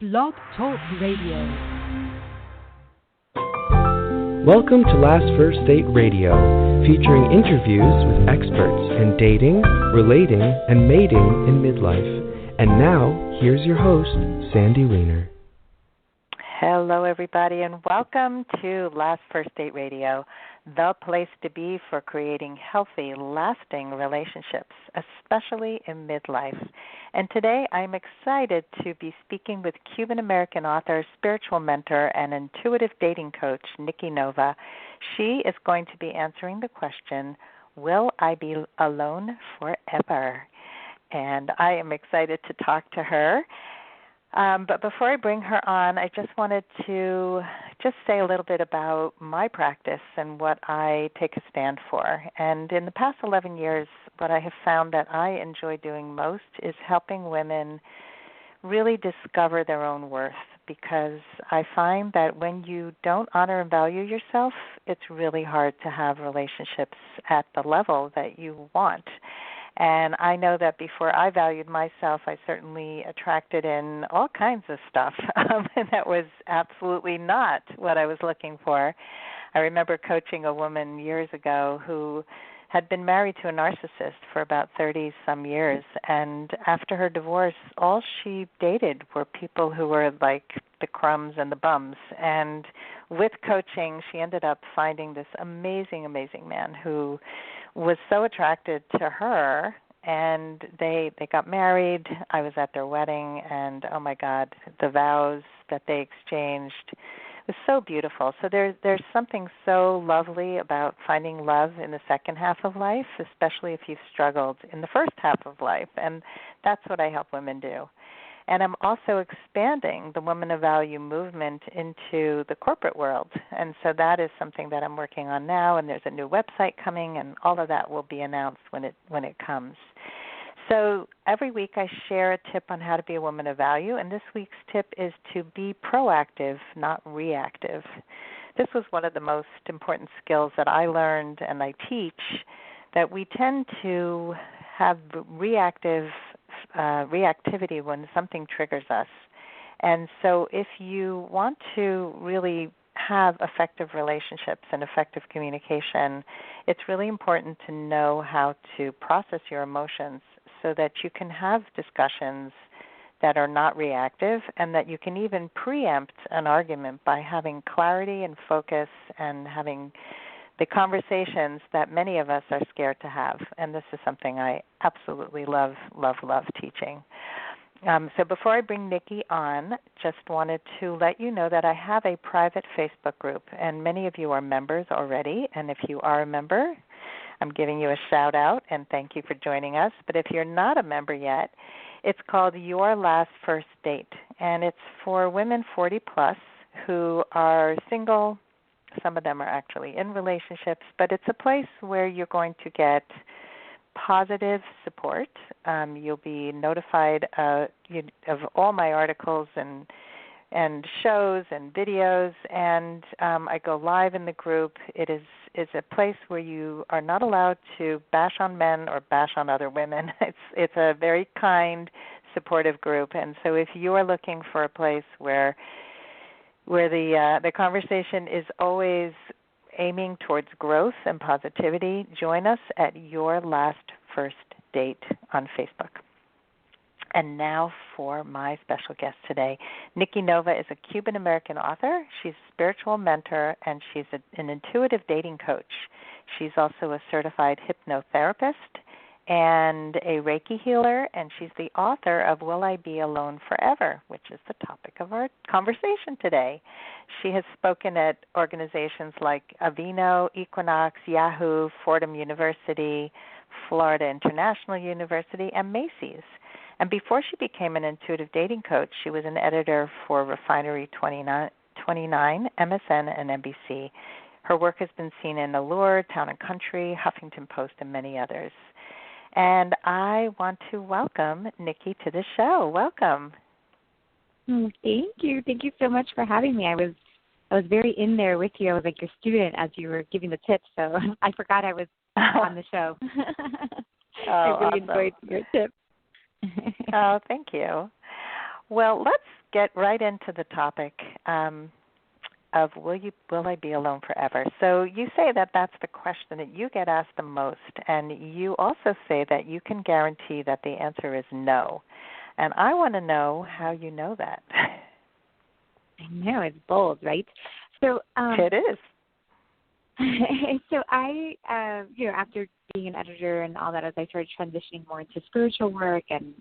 Blog Talk Radio. Welcome to Last First Date Radio, featuring interviews with experts in dating, relating, and mating in midlife. And now, here's your host, Sandy Weiner. Hello, everybody, and welcome to Last First Date Radio, the place to be for creating healthy, lasting relationships, especially in midlife. And today I'm excited to be speaking with Cuban-American author, spiritual mentor, and intuitive dating coach, Nikki Novo. She is going to be answering the question, will I be alone forever? And I am excited to talk to her. But before I bring her on, I just wanted to just say a little bit about my practice and what I take a stand for. And in the past 11 years, what I have found that I enjoy doing most is helping women really discover their own worth, because I find that when you don't honor and value yourself, it's really hard to have relationships at the level that you want. And I know that before I valued myself, I certainly attracted in all kinds of stuff, and that was absolutely not what I was looking for. I remember coaching a woman years ago who had been married to a narcissist for about 30-some years, and after her divorce, all she dated were people who were like the crumbs and the bums. And with coaching, she ended up finding this amazing, amazing man who was so attracted to her, and they got married. I was at their wedding, and oh my God, the vows that they exchanged was so beautiful. So there's something so lovely about finding love in the second half of life, especially if you've struggled in the first half of life, and that's what I help women do. And I'm also expanding the Women of Value movement into the corporate world. And so that is something that I'm working on now, and there's a new website coming, and all of that will be announced when it comes. So every week I share a tip on how to be a woman of value, and this week's tip is to be proactive, not reactive. This was one of the most important skills that I learned and I teach, that we tend to have reactivity when something triggers us. And so if you want to really have effective relationships and effective communication, it's really important to know how to process your emotions so that you can have discussions that are not reactive, and that you can even preempt an argument by having clarity and focus and having the conversations that many of us are scared to have. And this is something I absolutely love teaching. So before I bring Nikki on, just wanted to let you know that I have a private Facebook group, and many of you are members already. And if you are a member, I'm giving you a shout out and thank you for joining us. But if you're not a member yet, it's called Your Last First Date, and it's for women 40 plus who are single. Some of them are actually in relationships, but it's a place where you're going to get positive support. You'll be notified of all my articles and shows and videos, and I go live in the group. It is a place where you are not allowed to bash on men or bash on other women. It's a very kind, supportive group, and so if you are looking for a place where the conversation is always aiming towards growth and positivity, join us at Your Last First Date on Facebook. And now for my special guest today. Nikki Novo is a Cuban-American author. She's a spiritual mentor, and she's an intuitive dating coach. She's also a certified hypnotherapist and a Reiki healer, and she's the author of Will I Be Alone Forever, which is the topic of our conversation today. She has spoken at organizations like Aveeno, Equinox, Yahoo, Fordham University, Florida International University, and Macy's. And before she became an intuitive dating coach, she was an editor for Refinery 29, MSN, and NBC. Her work has been seen in Allure, Town & Country, Huffington Post, and many others. And I want to welcome Nikki to the show. Welcome. Thank you. Thank you so much for having me. I was very in there with you. I was like your student as you were giving the tips, so I forgot I was on the show. I really enjoyed your tips. Oh, thank you. Well, let's get right into the topic of will I be alone forever? So you say that that's the question that you get asked the most, and you also say that you can guarantee that the answer is no. And I want to know how you know that. I know, it's bold, right? So it is. So I, after being an editor and all that, as I started transitioning more into spiritual work and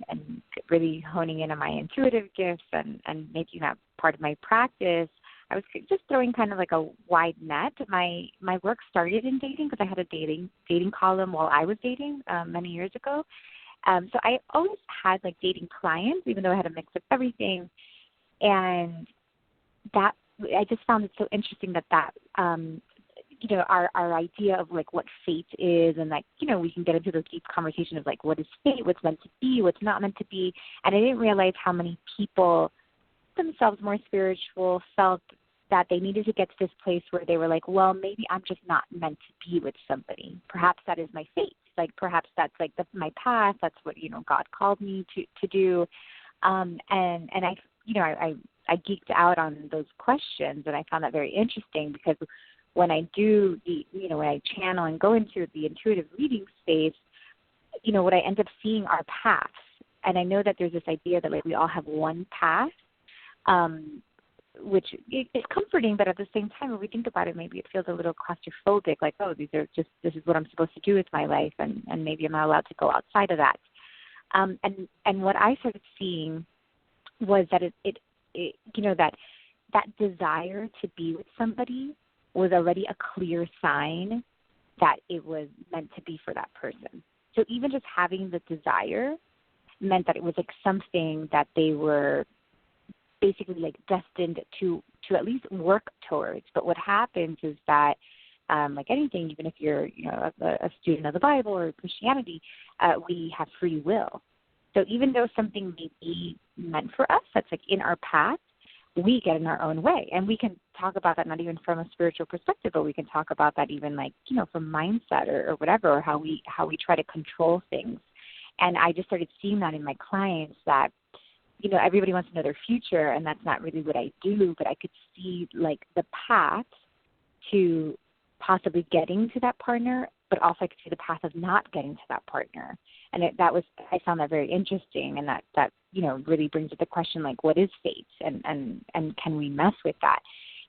really honing in on my intuitive gifts and making that part of my practice, I was just throwing kind of like a wide net. My work started in dating because I had a dating column while I was dating many years ago. So I always had like dating clients, even though I had a mix of everything. And that I just found it so interesting that our idea of like what fate is, and like, we can get into those deep conversations of like what is fate, what's meant to be, what's not meant to be. And I didn't realize how many people themselves more spiritual felt that they needed to get to this place where they were like, well, maybe I'm just not meant to be with somebody. Perhaps that is my fate. Like perhaps that's like my path. That's what God called me to do. And I geeked out on those questions, and I found that very interesting because when I do when I channel and go into the intuitive reading space, what I end up seeing are paths. And I know that there's this idea that like we all have one path, which is comforting, but at the same time, when we think about it, maybe it feels a little claustrophobic, like, oh, this is what I'm supposed to do with my life, and maybe I'm not allowed to go outside of that. And what I started seeing was that that desire to be with somebody was already a clear sign that it was meant to be for that person. So even just having the desire meant that it was like something that they were basically like destined to at least work towards. But what happens is that, like anything, even if you're a student of the Bible or Christianity, we have free will. So even though something may be meant for us, that's like in our path, we get in our own way. And we can talk about that not even from a spiritual perspective, but we can talk about that even like, from mindset or whatever, or how we try to control things. And I just started seeing that in my clients that, everybody wants to know their future, and that's not really what I do, but I could see like the path to possibly getting to that partner, but also I could see the path of not getting to that partner. And I found that very interesting, and that really brings up the question, like, what is fate, and can we mess with that?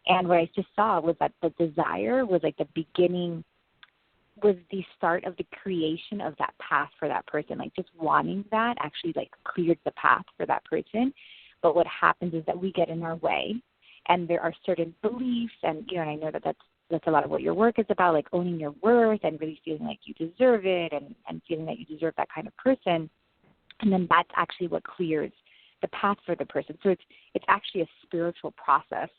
And what I just saw was that the desire was like the beginning, was the start of the creation of that path for that person. Like just wanting that actually like cleared the path for that person. But what happens is that we get in our way, and there are certain beliefs, and and I know that that's a lot of what your work is about, like owning your worth and really feeling like you deserve it, and feeling that you deserve that kind of person. And then that's actually what clears the path for the person. So it's actually a spiritual process,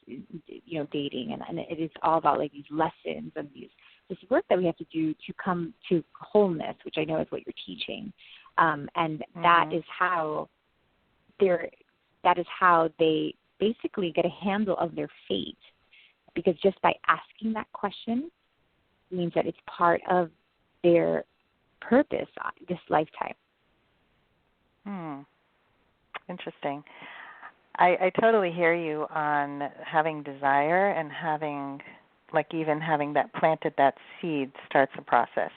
dating, and it is all about like these lessons and this work that we have to do to come to wholeness, which I know is what you're teaching. And that is how they basically get a handle of their fate, because just by asking that question means that it's part of their purpose this lifetime. Interesting. I totally hear you on having desire and having, like, even having that planted that seed starts a process.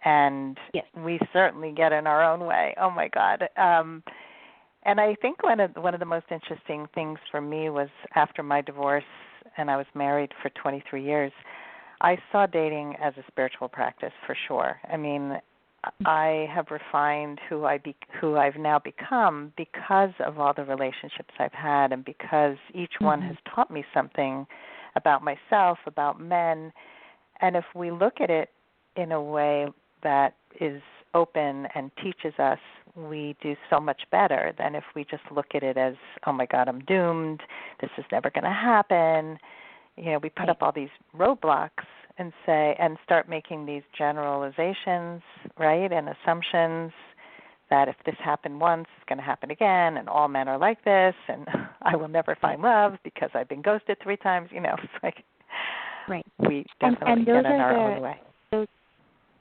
And yes, we certainly get in our own way. Oh my God. And I think one of the most interesting things for me was after my divorce, and I was married for 23 years, I saw dating as a spiritual practice for sure. I mean, I have refined who I've now become because of all the relationships I've had, and because each one has taught me something about myself, about men. And if we look at it in a way that is open and teaches us, we do so much better than if we just look at it as, oh my God, I'm doomed, this is never going to happen. We put up all these roadblocks and start making these generalizations, right, and assumptions that if this happened once, it's going to happen again, and all men are like this, and I will never find love because I've been ghosted 3 times. It's like we definitely get in our own way.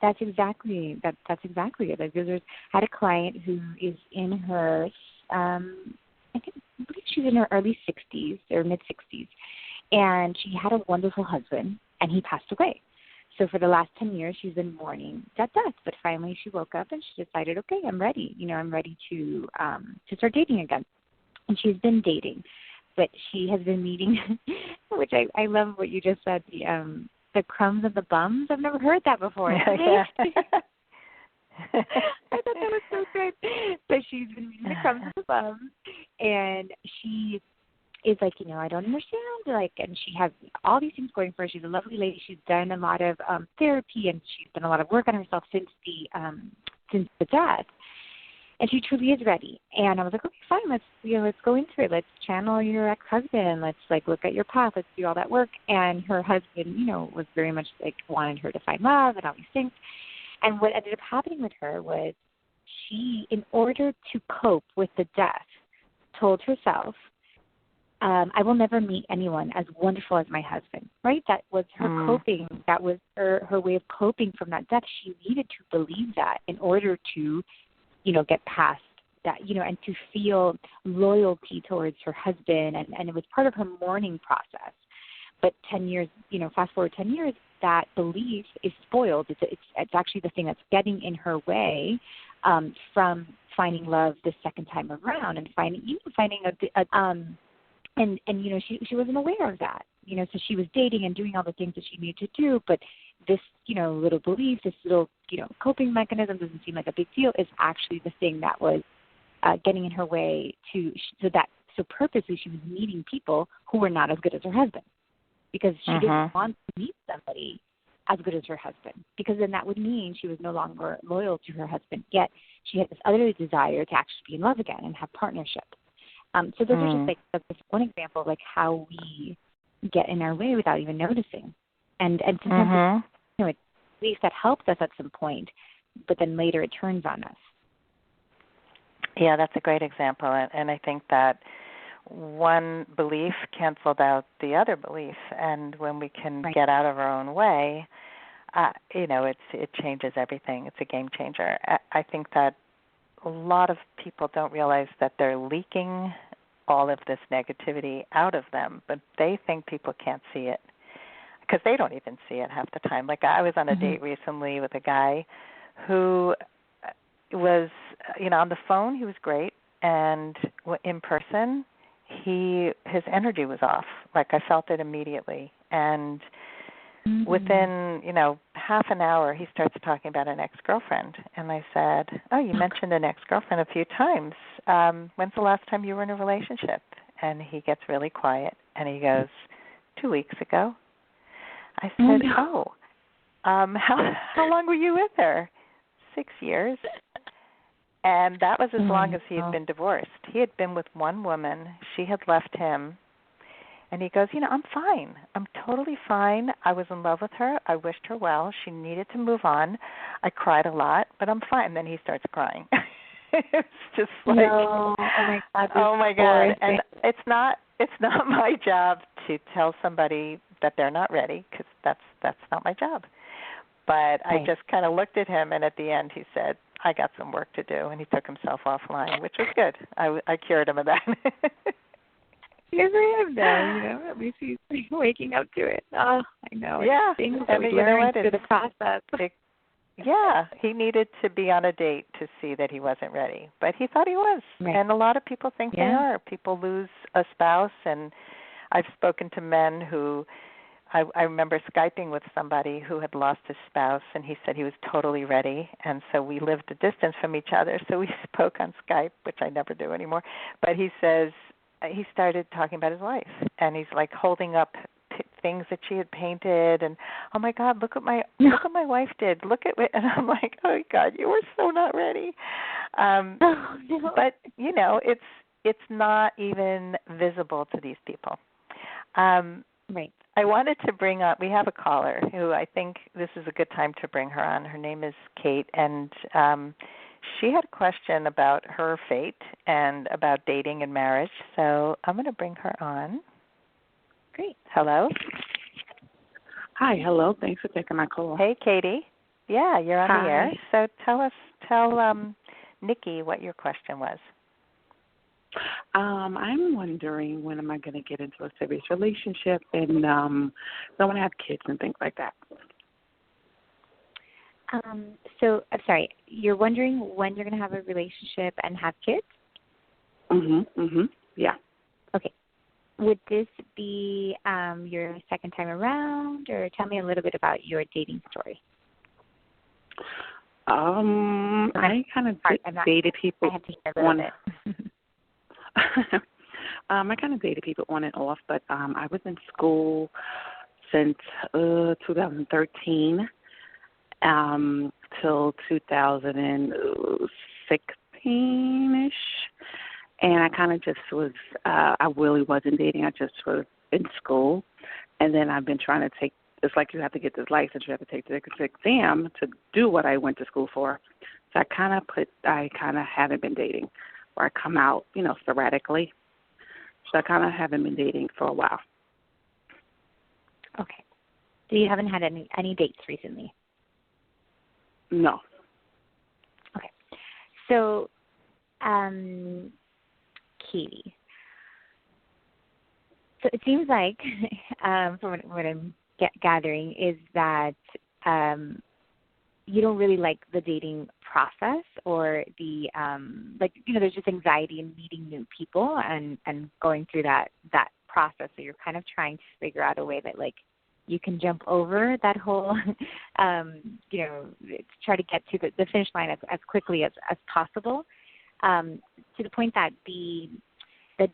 That's exactly it. Like, I had a client who is in her, I think she's in her early 60s or mid-60s, and she had a wonderful husband, and he passed away. So for the last 10 years, she's been mourning that death. But finally, she woke up and she decided, okay, I'm ready. I'm ready to start dating again. And she's been dating, but she has been meeting, which I love what you just said, the crumbs and the bums. I've never heard that before. Yeah. I thought that was so good. But she's been meeting the crumbs and the bums, and she is like, I don't understand, and she has all these things going for her. She's a lovely lady. She's done a lot of therapy, and she's done a lot of work on herself since the death. And she truly is ready. And I was like, okay, fine, let's go into it. Let's channel your ex-husband. Let's look at your path. Let's do all that work. And her husband, was very much wanted her to find love and all these things. And what ended up happening with her was she, in order to cope with the death, told herself, I will never meet anyone as wonderful as my husband, right? That was her coping. That was her way of coping from that death. She needed to believe that in order to, get past that, and to feel loyalty towards her husband. And it was part of her mourning process. But 10 years, fast forward 10 years, that belief is spoiled. It's actually the thing that's getting in her way from finding love the second time around and finding she wasn't aware of that, so she was dating and doing all the things that she needed to do, but this, little belief, this little, coping mechanism doesn't seem like a big deal, is actually the thing that was getting in her way so purposely she was meeting people who were not as good as her husband, because she didn't want to meet somebody as good as her husband, because then that would mean she was no longer loyal to her husband, yet she had this other desire to actually be in love again and have partnership. So those are just that's one example of how we get in our way without even noticing, and sometimes it's at least that helps us at some point, but then later it turns on us. Yeah, that's a great example, and I think that one belief canceled out the other belief, and when we can get out of our own way, it changes everything. It's a game changer. I think that a lot of people don't realize that they're leaking all of this negativity out of them, but they think people can't see it because they don't even see it half the time. I was on a date recently with a guy who was, on the phone he was great, and in person his energy was off. I felt it immediately, and within, half an hour, he starts talking about an ex-girlfriend. And I said, oh, you mentioned an ex-girlfriend a few times. When's the last time you were in a relationship? And he gets really quiet, and he goes, 2 weeks ago. I said, how long were you with her? 6 years. And that was as long as he had been divorced. He had been with one woman. She had left him. And he goes, I'm fine. I'm totally fine. I was in love with her. I wished her well. She needed to move on. I cried a lot, but I'm fine. And then he starts crying. It's just no. Oh my God. And it's not my job to tell somebody that they're not ready, because that's not my job. But I just kind of looked at him, and at the end he said, I got some work to do, and he took himself offline, which was good. I cured him of that. Good for him, though. At least he's waking up to it. Oh, I know. Yeah, things that we learn through the process. He needed to be on a date to see that he wasn't ready, but he thought he was. Right. And a lot of people think they are. People lose a spouse, and I've spoken to men who, I remember Skyping with somebody who had lost his spouse, and he said he was totally ready, and so we lived a distance from each other, so we spoke on Skype, which I never do anymore. But he says he started talking about his wife, and he's holding up things that she had painted, and oh my God, look what my wife did. Look at it, and I'm like, oh God, you were so not ready. But it's not even visible to these people. Right. I wanted to bring up, we have a caller who I think this is a good time to bring her on. Her name is Kate, and she had a question about her fate and about dating and marriage, so I'm going to bring her on. Great. Hello. Hi, hello. Thanks for taking my call. Hey, Katie. Yeah, you're on the air. So tell Nikki what your question was. I'm wondering when am I going to get into a serious relationship, and I want to have kids and things like that. So, I'm sorry, you're wondering when you're going to have a relationship and have kids? Yeah. Okay. Would this be your second time around, or tell me a little bit about your dating story? I kind of dated people I have to hear a little bit. I kind of dated people on and off, but I was in school since 2013 till 2016-ish. And I kind of just was, I really wasn't dating. I just was in school. And then I've been trying to take, it's like you have to get this license, you have to take the exam to do what I went to school for. So I kind of haven't been dating, where I come out, sporadically. So I kind of haven't been dating for a while. Okay. So you haven't had any dates recently? No. Okay. So, Katie, so it seems like, from what I'm gathering, is that you don't really like the dating process, or the there's just anxiety in meeting new people and going through that process. So you're kind of trying to figure out a way that you can jump over that whole try to get to the finish line as quickly as possible, to the point that the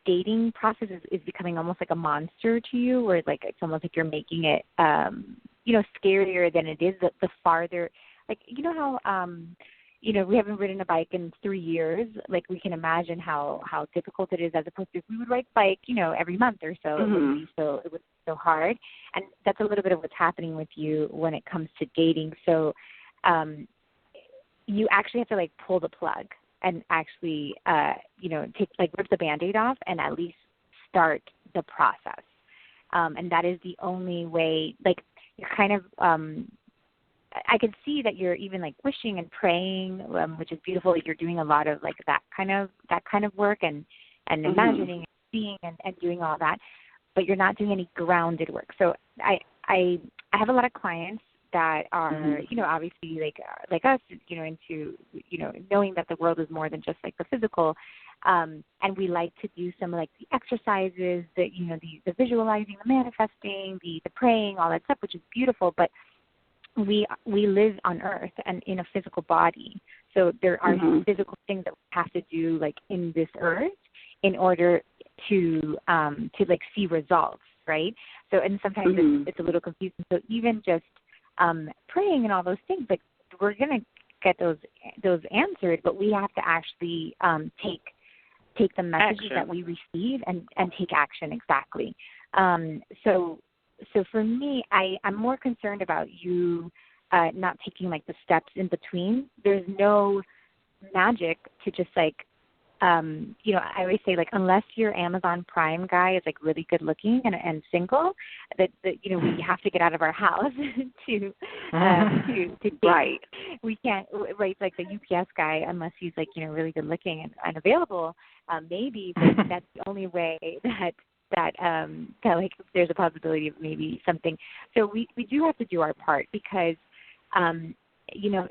dating process is becoming almost like a monster to you, where it's almost like you're making it scarier than it is. The farther, how we haven't ridden a bike in 3 years. We can imagine how difficult it is, as opposed to if we would ride bike, every month or so. It would be so hard. And that's a little bit of what's happening with you when it comes to dating. So you actually have to pull the plug and actually take rip the Band-Aid off and at least start the process. And that is the only way. You're kind of I can see that you're even wishing and praying, which is beautiful. You're doing a lot of that kind of work and imagining and seeing and doing all that, but you're not doing any grounded work. So I have a lot of clients that are obviously like us, into knowing that the world is more than just the physical, and we like to do some the exercises, the visualizing, the manifesting, the praying, all that stuff, which is beautiful, but we live on Earth and in a physical body. So there are physical things that we have to do in this Earth in order to see results, right? So, and sometimes it's a little confusing. So even just praying and all those things, we're going to get those answered, but we have to actually take the messages that we receive and take action. Exactly. So for me, I'm more concerned about you not taking the steps in between. There's no magic to just I always say unless your Amazon Prime guy is really good looking and single, that we have to get out of our house to date. Right. We can't the UPS guy unless he's really good looking and available, maybe, but that's the only way that there's a possibility of maybe something. So we do have to do our part, because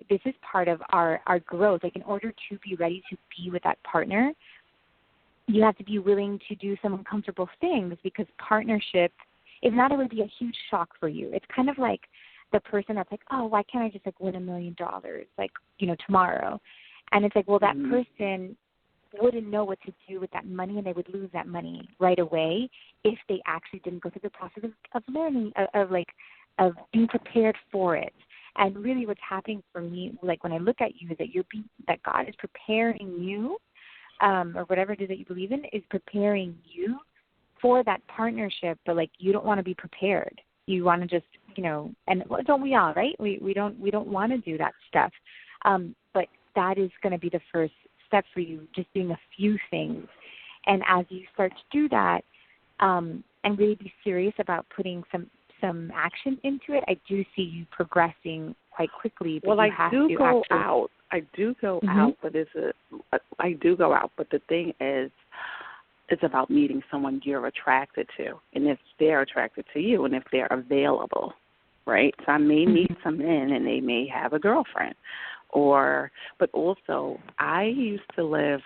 this is part of our growth. In order to be ready to be with that partner, you have to be willing to do some uncomfortable things, because partnership is not going to be a huge shock for you. It's kind of like the person that's oh, why can't I just win $1 million tomorrow? And it's well, that person wouldn't know what to do with that money, and they would lose that money right away if they actually didn't go through the process of learning, of being prepared for it. And really what's happening for me, when I look at you, is that God is preparing you, or whatever it is that you believe in, is preparing you for that partnership, but you don't want to be prepared. You want to just, and don't we all, right? We don't want to do that stuff. But that is going to be the first step for you, just doing a few things. And as you start to do that, and really be serious about putting some action into it, I do see you progressing quite quickly. But well, I do go out, but I do go out, but the thing is, it's about meeting someone you're attracted to, and if they're attracted to you, and if they're available, right? So I may meet some men, and they may have a girlfriend, but also I used to live,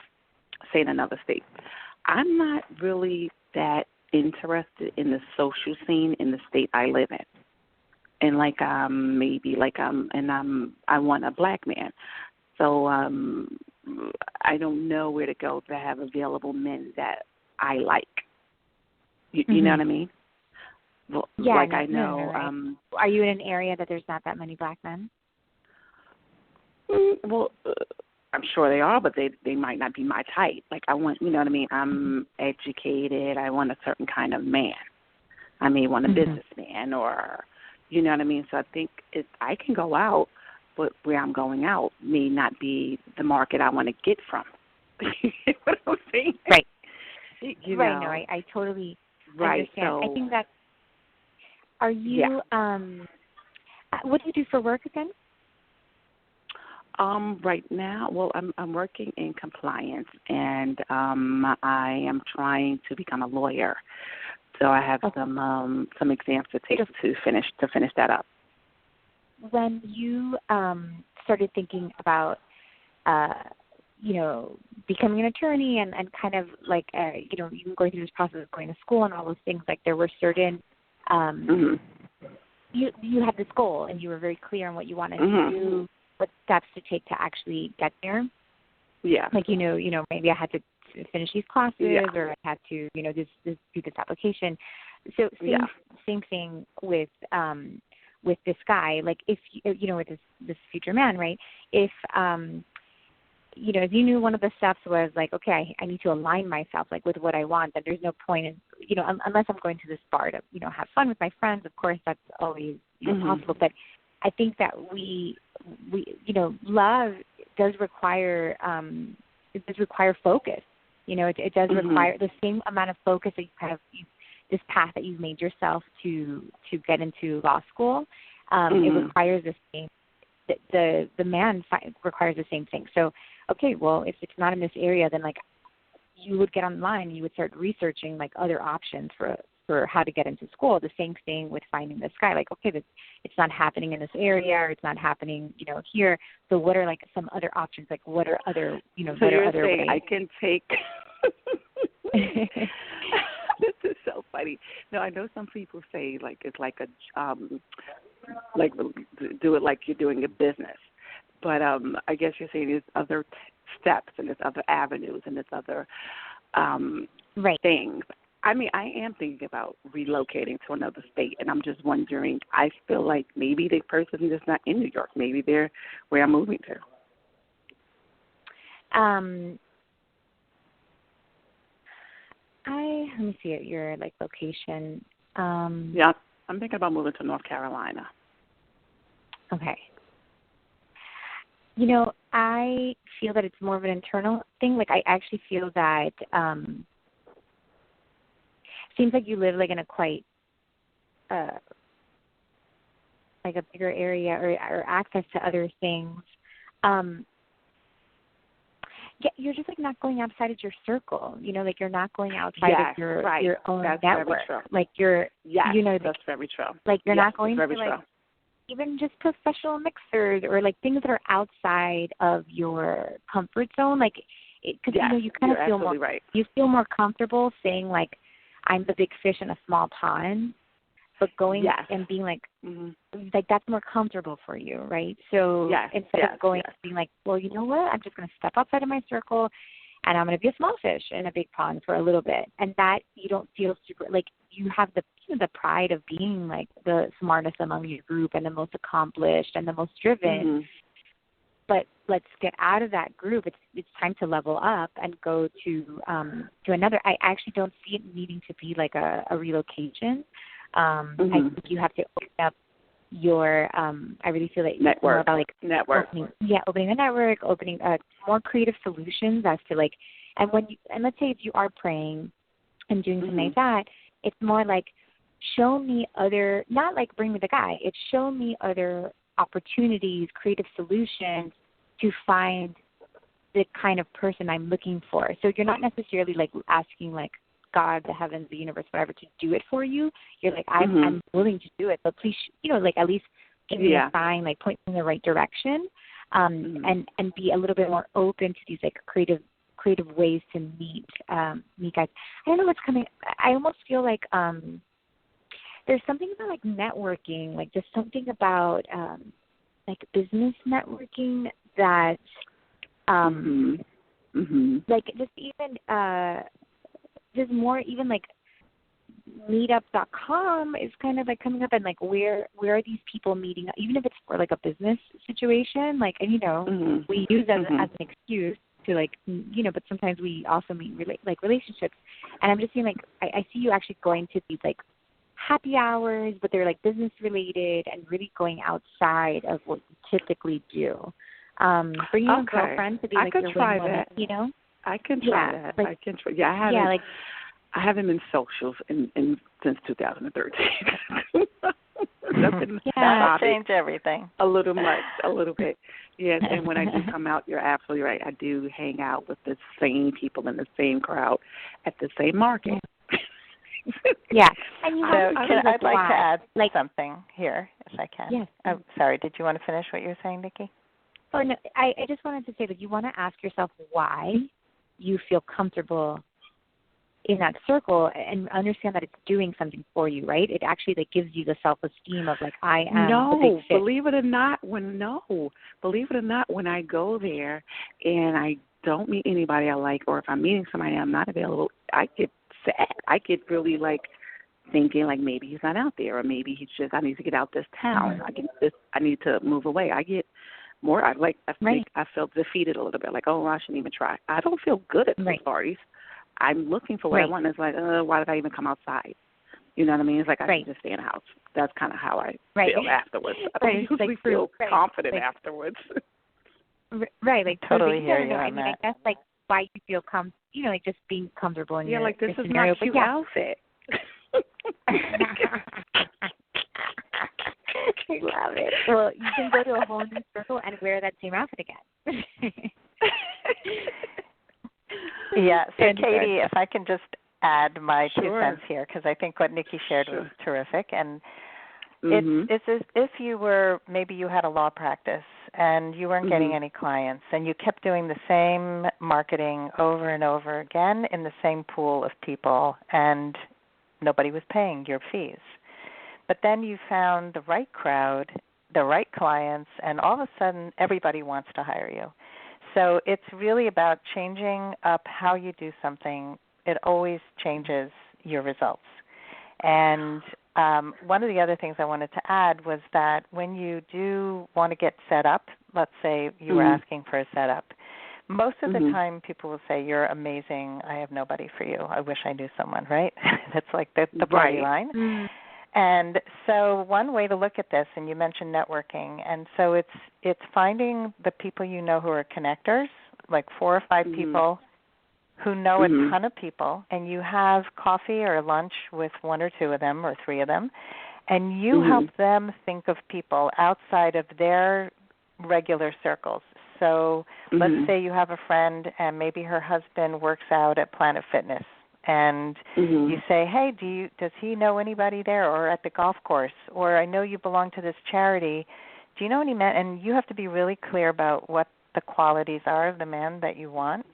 say, in another state. I'm not really that interested in the social scene in the state I live in. And I want a black man. So I don't know where to go to have available men that I like. You know what I mean? Well, yeah, like I know. Right. Are you in an area that there's not that many black men? Well, I'm sure they are, but they might not be my type. Like I want, you know what I mean? I'm educated. I want a certain kind of man. I may want a businessman, or, you know what I mean? So I think I can go out, but where I'm going out may not be the market I want to get from. You know what I'm saying? Right. You right. know? No, I totally right. understand. So, I think that. Are you? What do you do for work again? Right now, well, I'm working in compliance, and I am trying to become a lawyer. So I have some exams to take to finish that up. When you started thinking about becoming an attorney and kind of like you going through this process of going to school and all those things, like there were certain you had this goal and you were very clear on what you wanted to do, what steps to take to actually get there. Yeah. Like maybe I had to finish these classes, or I had to do this application. So same thing with this guy. Like if with this future man, right? If if you knew one of the steps was like, okay, I need to align myself like with what I want, then there's no point in unless I'm going to this bar to have fun with my friends. Of course, that's always possible. But I think that we love does require focus. It does require the same amount of focus that this path that you've made yourself to get into law school. It requires the same. The man requires the same thing. So, okay, well, if it's not in this area, then like you would get online, you would start researching like other options for how to get into school. The same thing with finding this guy. Like, okay, it's not happening in this area, or it's not happening, here. So, what are like some other options? Like, what are other, So what are you're other saying ways? I can take. This is so funny. No, I know some people say like it's like a like do it like you're doing a business, but I guess you're saying there's other steps and there's other avenues and there's other things. I mean, I am thinking about relocating to another state, and I'm just wondering. I feel like maybe the person is not in New York. Maybe they're where I'm moving to. Let me see your like location. Yeah, I'm thinking about moving to North Carolina. Okay. I feel that it's more of an internal thing. Like I actually feel that seems like you live like in a quite like a bigger area or access to other things. Yeah, you're just like not going outside of your circle. Like you're not going outside of your own That's network. Very true. Like you're that's very true. Like you're not going to true. like even just professional mixers or like things that are outside of your comfort zone. Like because you kind of feel more you feel more comfortable saying like I'm the big fish in a small pond, but going and being like like that's more comfortable for you, right? So instead of going and being like, well, you know what, I'm just going to step outside of my circle and I'm going to be a small fish in a big pond for a little bit, and that you don't feel super like you have the pride of being like the smartest among your group and the most accomplished and the most driven. But let's get out of that group. It's time to level up and go to another. I actually don't see it needing to be like a relocation. I think you have to open up your. I really feel like network. More about like network. Opening a network, opening more creative solutions as to like, and let's say if you are praying and doing something like that, it's more like show me other, not like bring me the guy. It's show me other opportunities, creative solutions to find the kind of person I'm looking for. So you're not necessarily like asking like God, the heavens, the universe, whatever, to do it for you. You're like, I'm willing to do it, but please, like at least give me a sign, like point me in the right direction, and be a little bit more open to these like creative ways to meet guys. I don't know what's coming. I almost feel like there's something about like networking, like just something about like business networking that like just even there's more even like meetup.com is kind of like coming up, and like where are these people meeting, even if it's for like a business situation, like, and we use as an excuse to like, but sometimes we also meet relationships. And I'm just seeing like I see you actually going to these like happy hours, but they're like business related and really going outside of what you typically do. Bringing a girlfriend to be like your wing woman, I can try that. Like, I can try. Yeah, I haven't been socials since 2013. That'll change everything. A little bit. Yes, and when I do come out, you're absolutely right. I do hang out with the same people in the same crowd at the same market. Yeah. And I'd like to add something here, if I can. Yes. I'm sorry, did you want to finish what you were saying, Nikki? Oh, no, I just wanted to say that you want to ask yourself why you feel comfortable in that circle and understand that it's doing something for you, right? It actually like gives you the self-esteem of like, I am a big fit. Believe it or not, when I go there and I don't meet anybody I like, or if I'm meeting somebody I'm not available, I get sad. I get really like thinking like maybe he's not out there, or maybe he's just, I need to get out this town. I need to move away. I get more, I felt defeated a little bit, like, oh, I shouldn't even try. I don't feel good at these parties. I'm looking for what I want. It's like, why did I even come outside? You know what I mean? It's like I should just stay in the house. That's kind of how I feel afterwards. I don't usually feel confident afterwards. Right, like totally hear you I on mean, that. I guess like why you feel like just being comfortable in your like this your is scenario. my cute outfit. I love it. Well, you can go to a whole new circle and wear that same outfit again. Yeah. So, Katie, if I can just add my 2 cents here, because I think what Nikki shared was terrific. And it's as if maybe you had a law practice and you weren't getting any clients, and you kept doing the same marketing over and over again in the same pool of people, and nobody was paying your fees. But then you found the right crowd, the right clients, and all of a sudden everybody wants to hire you. So it's really about changing up how you do something. It always changes your results. And one of the other things I wanted to add was that when you do want to get set up, let's say you were asking for a setup, most of the time people will say, you're amazing, I have nobody for you, I wish I knew someone, right? That's like the party line. And so one way to look at this, and you mentioned networking, and so it's finding the people you know who are connectors, like 4 or 5 people who know a ton of people, and you have coffee or lunch with 1 or 2 of them or 3 of them, and you help them think of people outside of their regular circles. So let's say you have a friend and maybe her husband works out at Planet Fitness, and you say, hey, does he know anybody there, or at the golf course, or I know you belong to this charity. Do you know any men? And you have to be really clear about what the qualities are of the man that you want.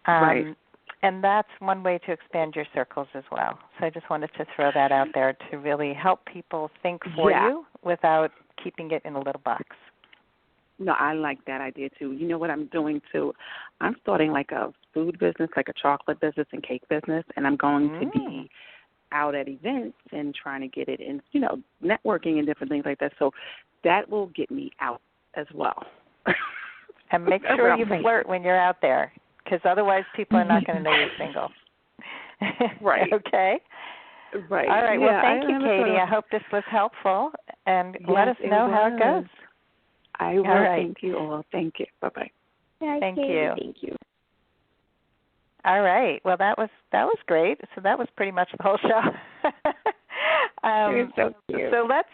And that's one way to expand your circles as well. So I just wanted to throw that out there to really help people think for you without keeping it in a little box. No, I like that idea, too. You know what I'm doing, too? I'm starting like a food business, like a chocolate business and cake business, and I'm going to be out at events and trying to get it in, networking and different things like that. So that will get me out as well. And make sure you flirt when you're out there, because otherwise people are not going to know you're single. Right. Okay? Right. All right. Well, thank you, Katie. I hope this was helpful, and let us know how it goes. I will. Thank you all. Thank you. Bye-bye. Thank you. Thank you. All right. Well, that was great. So that was pretty much the whole show. You're so cute. So let's.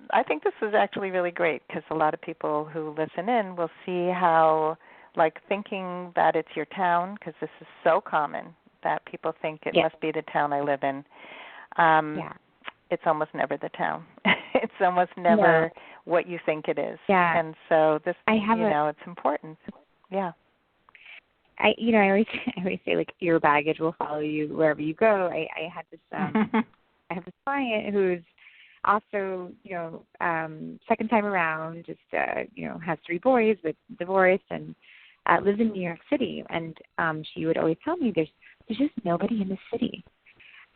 I think this was actually really great because a lot of people who listen in will see how like thinking that it's your town, because this is so common that people think it must be the town I live in. It's almost never the town. It's almost never what you think it is. Yeah. And so this, it's important. Yeah. I always say, like, your baggage will follow you wherever you go. I had this I have this client who's also, second time around, just has 3 boys, but divorced, and lives in New York City. And she would always tell me there's just nobody in the city.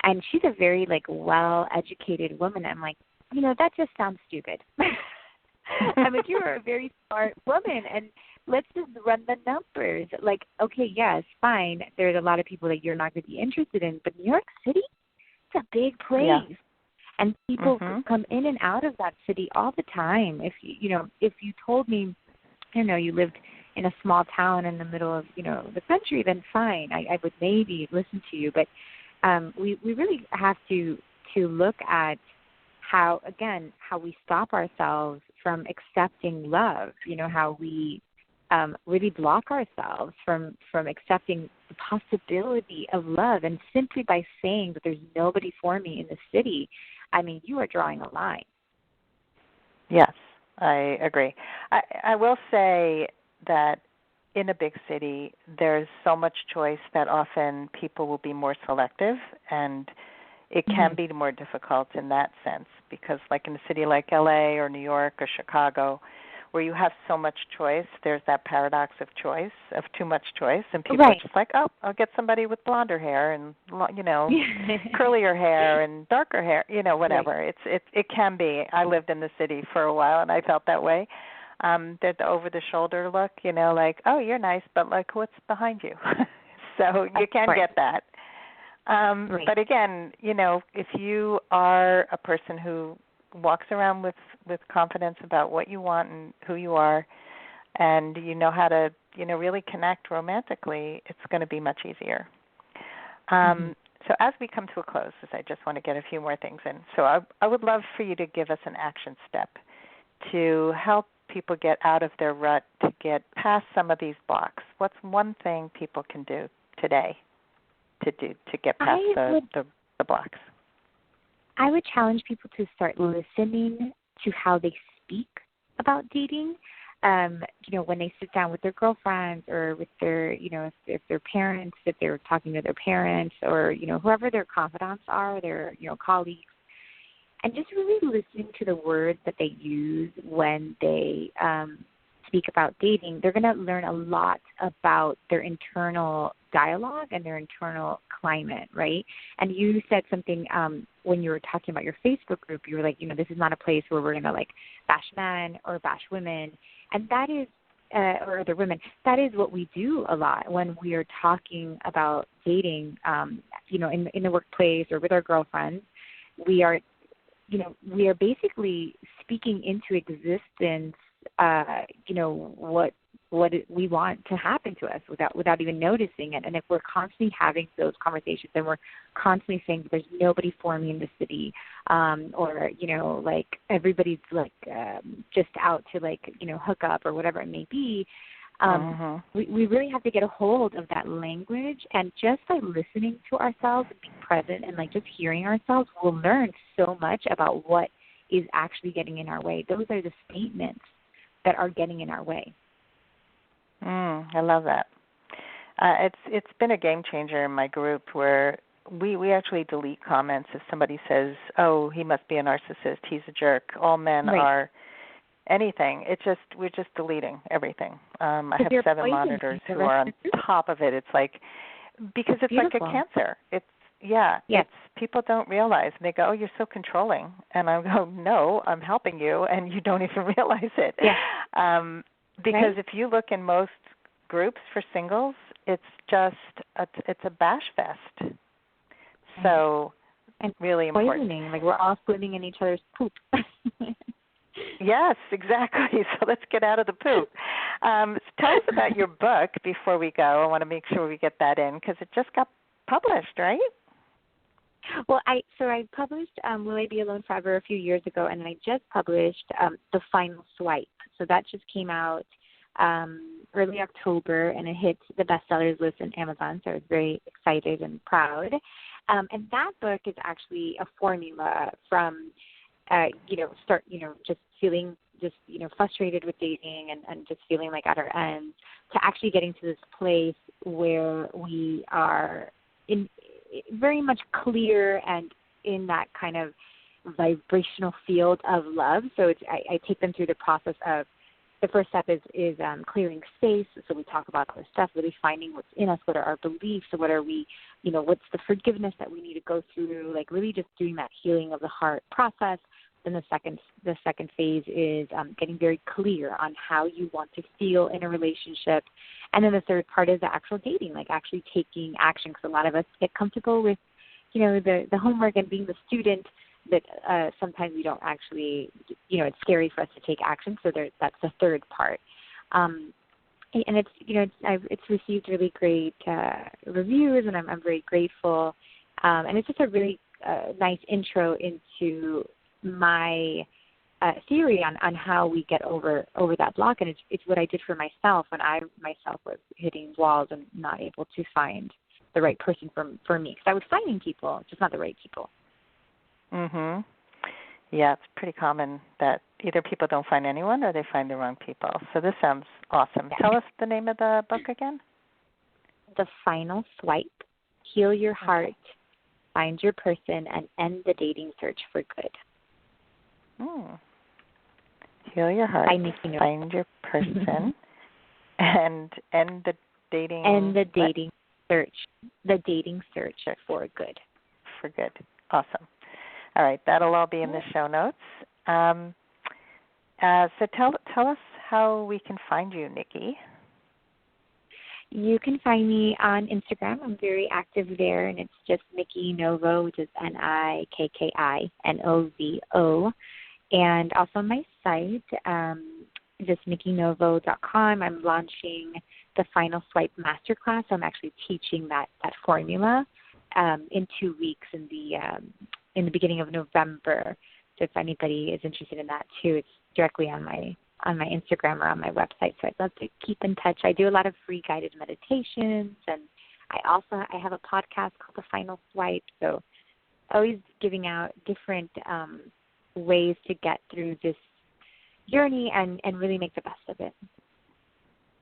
And she's a very, like, well-educated woman. I'm like, that just sounds stupid. I'm like, you're a very smart woman, and let's just run the numbers. Like, okay, yes, fine. There's a lot of people that you're not going to be interested in, but New York City, it's a big place. Yeah. And people come in and out of that city all the time. If you told me, you lived in a small town in the middle of, the country, then fine. I would maybe listen to you. But we really have to look at how we stop ourselves from accepting love, how we really block ourselves from accepting the possibility of love. And simply by saying that there's nobody for me in the city, I mean, you are drawing a line. Yes, I agree. I will say that in a big city, there's so much choice that often people will be more selective, and it can be more difficult in that sense, because like in a city like LA or New York or Chicago, where you have so much choice, there's that paradox of choice, of too much choice, and people are just like, oh, I'll get somebody with blonder hair and, curlier hair and darker hair, whatever. Right. It can be. I lived in the city for a while, and I felt that way. The over-the-shoulder look, like, oh, you're nice, but, like, what's behind you? So you can get that. Right. But again, if you are a person who walks around with confidence about what you want and who you are, and you know how to, really connect romantically, it's going to be much easier. So as we come to a close, as I just want to get a few more things in, so I would love for you to give us an action step to help people get out of their rut, to get past some of these blocks. What's one thing people can do today to get past the blocks? I would challenge people to start listening to how they speak about dating. When they sit down with their girlfriends or with their, if their parents, if they're talking to their parents or, whoever their confidants are, their, colleagues, and just really listening to the words that they use when they speak about dating. They're going to learn a lot about their internal dialogue and their internal climate, right? And you said something when you were talking about your Facebook group. You were like, this is not a place where we're going to, like, bash men or bash women. And that is, or other women, that is what we do a lot when we are talking about dating, in the workplace or with our girlfriends. We are basically speaking into existence, what we want to happen to us without even noticing it. And if we're constantly having those conversations and we're constantly saying there's nobody for me in the city, or, like everybody's like just out to, like, hook up or whatever it may be, we really have to get a hold of that language. And just by listening to ourselves and being present and, like, just hearing ourselves, we'll learn so much about what is actually getting in our way. Those are the statements that are getting in our way. I love that. It's been a game changer in my group where we actually delete comments if somebody says, oh, he must be a narcissist, he's a jerk, all men are anything. We're just deleting everything. I have 7 monitors who are on top of it. It's like, because it's beautiful. Like a cancer. It's people don't realize, and they go, oh, you're so controlling. And I go, no, I'm helping you, and you don't even realize it. Yeah. Because if you look in most groups for singles, it's just it's a bash fest. So and really important. Poisoning, like we're all swimming in each other's poop. Yes, exactly. So let's get out of the poop. Tell us about your book before we go. I want to make sure we get that in because it just got published, right? Well, I published Will I Be Alone Forever a few years ago, and I just published The Final Swipe. So that just came out early October, and it hit the bestsellers list in Amazon, so I was very excited and proud. And that book is actually a formula from, just feeling frustrated with dating and just feeling like at our end, to actually getting to this place where we are in very much clear and in that kind of vibrational field of love. So I take them through the process of, the first step is clearing space. So we talk about all this stuff, really finding what's in us, what are our beliefs, what are we, what's the forgiveness that we need to go through, like really just doing that healing of the heart process. Then the second phase is getting very clear on how you want to feel in a relationship. And then the third part is the actual dating, like actually taking action, because a lot of us get comfortable with, the homework and being the student, that sometimes we don't actually, it's scary for us to take action. So that's the third part. And it's received really great reviews, and I'm very grateful. And it's just a really nice intro into my theory on how we get over that block. And it's what I did for myself when I myself was hitting walls and not able to find the right person for me. Because I was finding people, just not the right people. Mhm. Yeah, it's pretty common that either people don't find anyone or they find the wrong people. So this sounds awesome. Yeah. Tell us the name of the book again. The Final Swipe: Heal Your Heart, Find Your Person, and End the Dating Search for Good. Heal your heart, find your person, and end the dating. End the dating search. The dating search for good. For good. Awesome. All right, that'll all be in the show notes. So tell us how we can find you, Nikki. You can find me on Instagram. I'm very active there, and it's just Nikki Novo, which is NIKKINOVO. And also on my site, just NikkiNovo.com. I'm launching the Final Swipe Masterclass. I'm actually teaching that formula in 2 weeks in the beginning of November. So if anybody is interested in that too, it's directly on my Instagram or on my website. So I'd love to keep in touch. I do a lot of free guided meditations, and I have a podcast called The Final Swipe. So always giving out different ways to get through this journey and really make the best of it.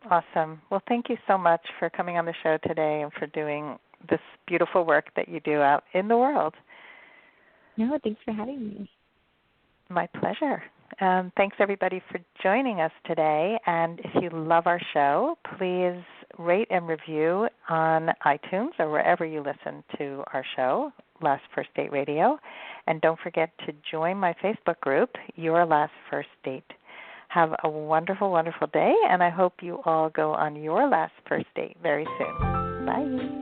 Awesome. Well, thank you so much for coming on the show today and for doing this beautiful work that you do out in the world. No, thanks for having me. My pleasure. Thanks, everybody, for joining us today. And if you love our show, please rate and review on iTunes or wherever you listen to our show, Last First Date Radio. And don't forget to join my Facebook group, Your Last First Date. Have a wonderful, wonderful day, and I hope you all go on your last first date very soon. Bye.